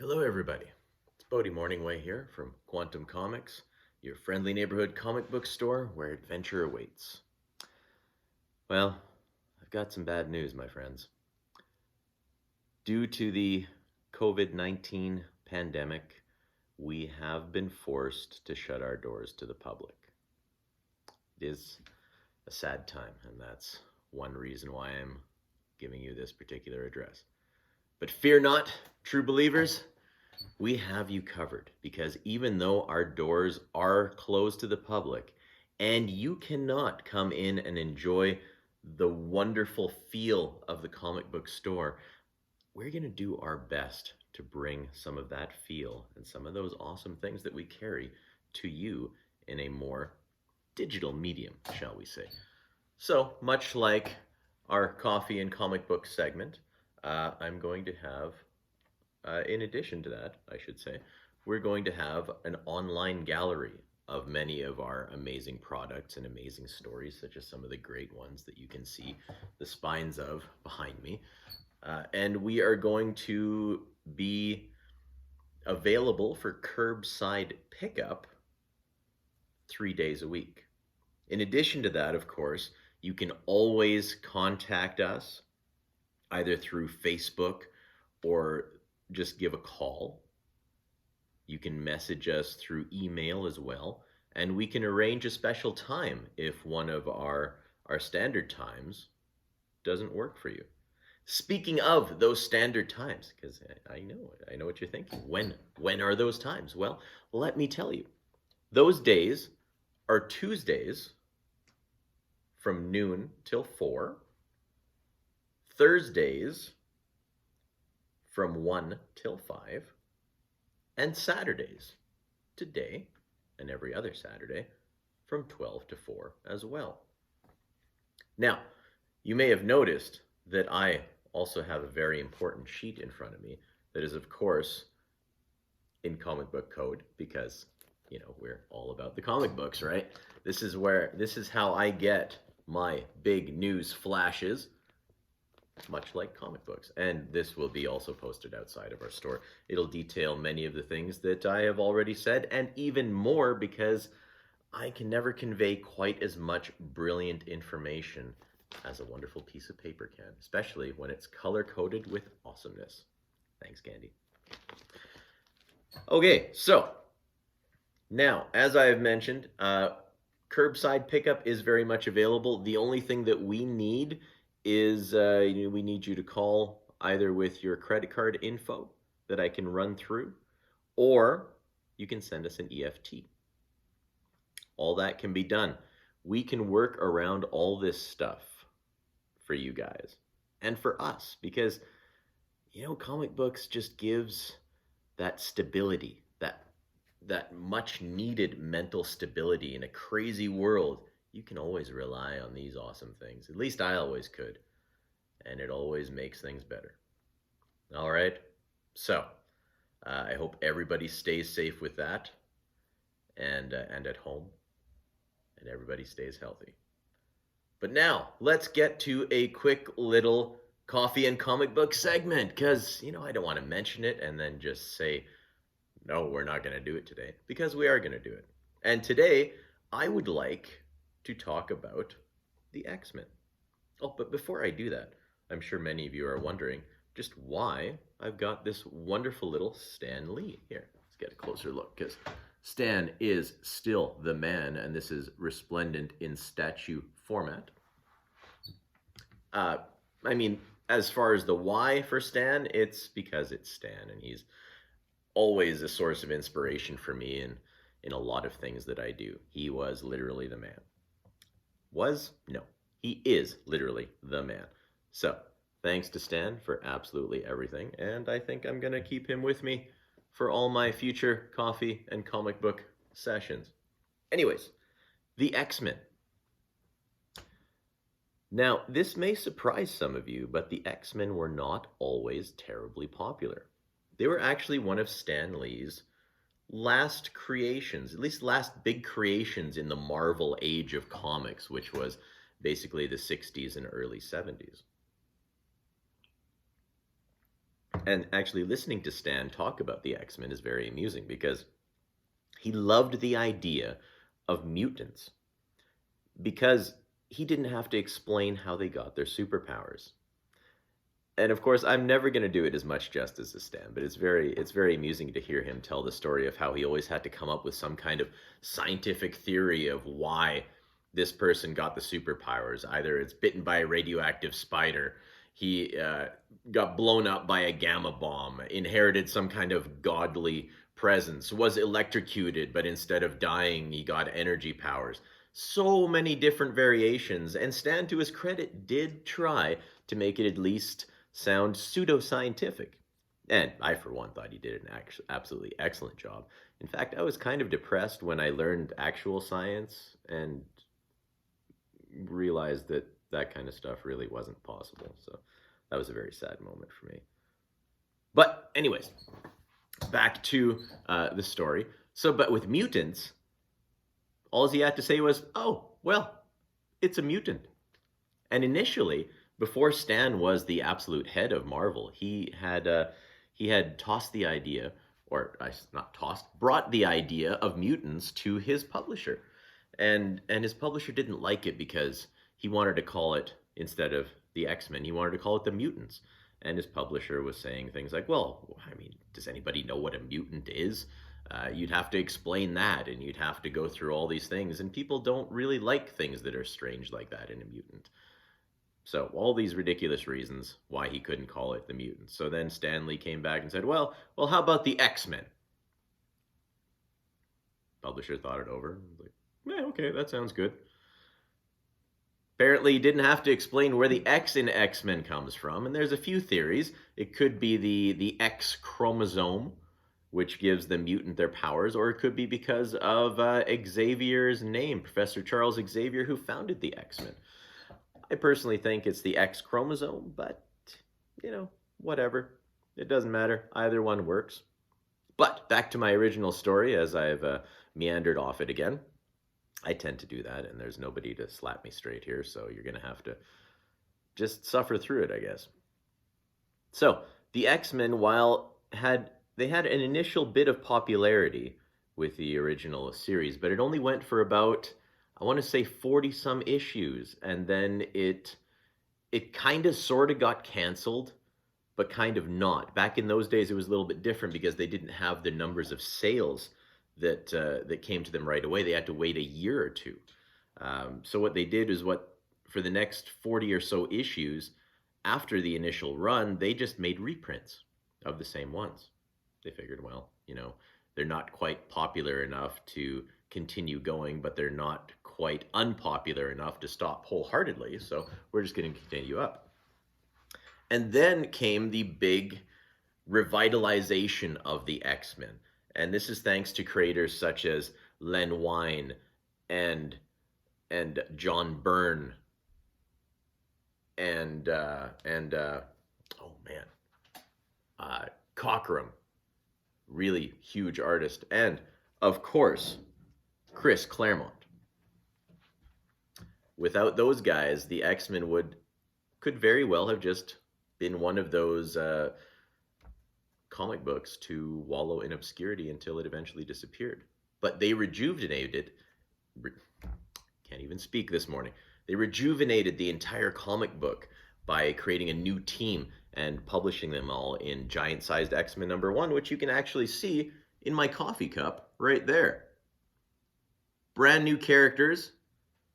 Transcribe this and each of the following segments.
Hello, everybody. It's Bodie Morningway here from Quantum Comics, your friendly neighborhood comic book store where adventure awaits. Well, I've got some bad news, my friends. Due to the COVID-19 pandemic, we have been forced to shut our doors to the public. It is a sad time, and that's one reason why I'm giving you this particular address. But fear not, true believers. We have you covered, because even though our doors are closed to the public and you cannot come in and enjoy the wonderful feel of the comic book store, we're going to do our best to bring some of that feel and some of those awesome things that we carry to you in a more digital medium, shall we say. So, much like our coffee and comic book segment, I'm going to have in addition to that, I should say, we're going to have an online gallery of many of our amazing products and amazing stories, such as some of the great ones that you can see the spines of behind me. And we are going to be available for curbside pickup 3 days a week. In addition to that, of course, you can always contact us either through Facebook or just give a call. You can message us through email as well, and we can arrange a special time if one of our standard times doesn't work for you. Speaking of those standard times, because I know what you're thinking. When are those times? Well, let me tell you. Those days are Tuesdays from noon till 4, Thursdays from 1 till 5, and Saturdays, today and every other Saturday, from 12 to 4 as well. Now, you may have noticed that I also have a very important sheet in front of me that is, of course, in comic book code, because, you know, we're all about the comic books, right? This is how I get my big news flashes, much like comic books. And this will be also posted outside of our store. It'll detail many of the things that I have already said, and even more, because I can never convey quite as much brilliant information as a wonderful piece of paper can, especially when it's color-coded with awesomeness. Thanks, Candy. Okay, so now, as I have mentioned, curbside pickup is very much available. The only thing that we need is we need you to call either with your credit card info that I can run through, or you can send us an EFT. All that can be done. We can work around all this stuff for you guys and for us, because, you know, comic books just gives that stability, that much needed mental stability in a crazy world. You can always rely on these awesome things. At least I always could. And it always makes things better. All right. So I hope everybody stays safe with that, and at home, and everybody stays healthy. But now let's get to a quick little coffee and comic book segment, because, you know, I don't want to mention it and then just say, no, we're not going to do it today, because we are going to do it. And today I would like to talk about the X-Men. Oh, but before I do that, I'm sure many of you are wondering just why I've got this wonderful little Stan Lee here. Let's get a closer look, because Stan is still the man, and this is resplendent in statue format. I mean, as far as the why for Stan, it's because it's Stan, and he's always a source of inspiration for me in a lot of things that I do. He was literally the man. Was? No. He is literally the man. So, thanks to Stan for absolutely everything, and I think I'm going to keep him with me for all my future coffee and comic book sessions. Anyways, the X-Men. Now, this may surprise some of you, but the X-Men were not always terribly popular. They were actually one of Stan Lee's last creations, at least last big creations in the Marvel age of comics, which was basically the 60s and early 70s. And actually, listening to Stan talk about the X-Men is very amusing because he loved the idea of mutants because he didn't have to explain how they got their superpowers. And of course, I'm never going to do it as much justice as Stan, but it's very amusing to hear him tell the story of how he always had to come up with some kind of scientific theory of why this person got the superpowers. Either it's bitten by a radioactive spider, he got blown up by a gamma bomb, inherited some kind of godly presence, was electrocuted, but instead of dying, he got energy powers. So many different variations, and Stan, to his credit, did try to make it at least sound pseudoscientific. And I, for one, thought he did an absolutely excellent job. In fact, I was kind of depressed when I learned actual science and realized that that kind of stuff really wasn't possible. So that was a very sad moment for me. But anyways, back to the story. So, but with mutants, all he had to say was, "Oh, well, it's a mutant." And initially, before Stan was the absolute head of Marvel, he had tossed the idea, or not tossed, brought the idea of mutants to his publisher, and his publisher didn't like it because he wanted to call it, instead of the X-Men, he wanted to call it the Mutants. And his publisher was saying things like, "Well, I mean, does anybody know what a mutant is? You'd have to explain that, and you'd have to go through all these things, and people don't really like things that are strange like that in a mutant." So all these ridiculous reasons why he couldn't call it the Mutants. So then Stan Lee came back and said, well, how about the X-Men? Publisher thought it over. Like, yeah, okay, that sounds good. Apparently, he didn't have to explain where the X in X-Men comes from, and there's a few theories. It could be the X chromosome, which gives the mutant their powers, or it could be because of Xavier's name, Professor Charles Xavier, who founded the X-Men. I personally think it's the X chromosome, but, whatever. It doesn't matter. Either one works. But back to my original story, as I've meandered off it again. I tend to do that, and there's nobody to slap me straight here, so you're going to have to just suffer through it, I guess. So, the X-Men, while they had an initial bit of popularity with the original series, but it only went for about, I want to say, 40-some issues, and then it kind of sort of got canceled, but kind of not. Back in those days, it was a little bit different because they didn't have the numbers of sales that came to them right away. They had to wait a year or two. So what they did is for the next 40 or so issues, after the initial run, they just made reprints of the same ones. They figured, well, they're not quite popular enough to continue going, but they're not quite unpopular enough to stop wholeheartedly, so we're just going to continue up. And then came the big revitalization of the X-Men. And this is thanks to creators such as Len Wein and John Byrne and Cockrum, really huge artist, and of course Chris Claremont. Without those guys, the X-Men could very well have just been one of those comic books to wallow in obscurity until it eventually disappeared. But they rejuvenated, can't even speak this morning, they rejuvenated the entire comic book by creating a new team and publishing them all in giant-sized X-Men #1, which you can actually see in my coffee cup right there. Brand new characters.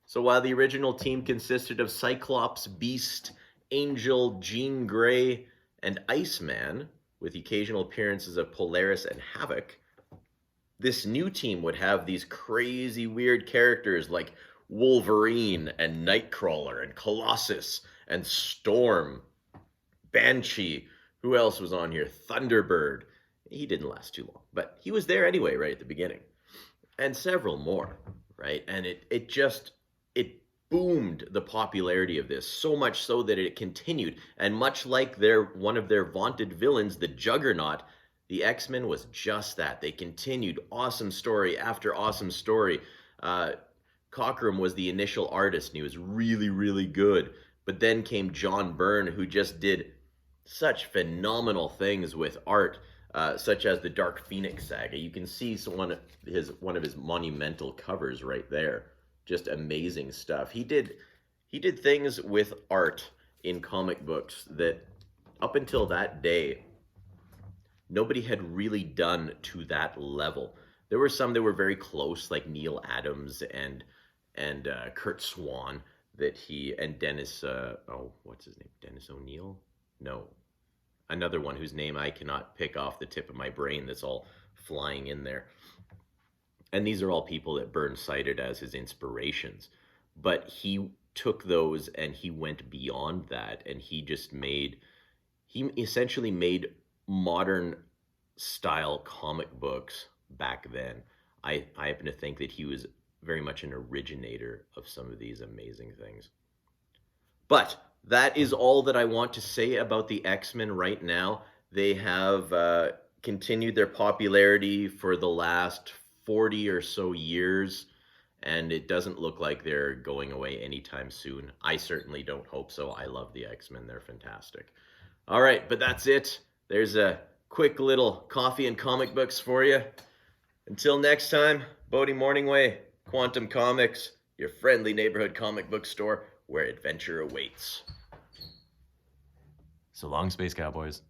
So while the original team consisted of Cyclops, Beast, Angel, Jean Grey, and Iceman, with occasional appearances of Polaris and Havoc, this new team would have these crazy weird characters like Wolverine and Nightcrawler and Colossus and Storm, Banshee. Who else was on here? Thunderbird. He didn't last too long, but he was there anyway right at the beginning. And several more, right? And it boomed the popularity of this, so much so that it continued. And much like one of their vaunted villains, the Juggernaut, the X-Men was just that. They continued awesome story after awesome story. Cockrum was the initial artist, and he was really, really good. But then came John Byrne, who just did such phenomenal things with art, such as the Dark Phoenix saga. You can see one of his monumental covers right there. Just amazing stuff. He did things with art in comic books that up until that day nobody had really done to that level. There were some that were very close, like Neil Adams and Kurt Swan, that he and Dennis. Oh, what's his name? Dennis O'Neill? No, another one whose name I cannot pick off the tip of my brain. That's all flying in there. And these are all people that Burns cited as his inspirations. But he took those and he went beyond that, and he essentially made modern style comic books back then. I happen to think that he was very much an originator of some of these amazing things. But that is all that I want to say about the X-Men right now. They have continued their popularity for the last 40 or so years, and it doesn't look like they're going away anytime soon. I certainly don't hope so. I love the X-Men. They're fantastic. All right, but that's it. There's a quick little coffee and comic books for you. Until next time, Bodie Morningway, Quantum Comics, your friendly neighborhood comic book store where adventure awaits. So long, Space Cowboys.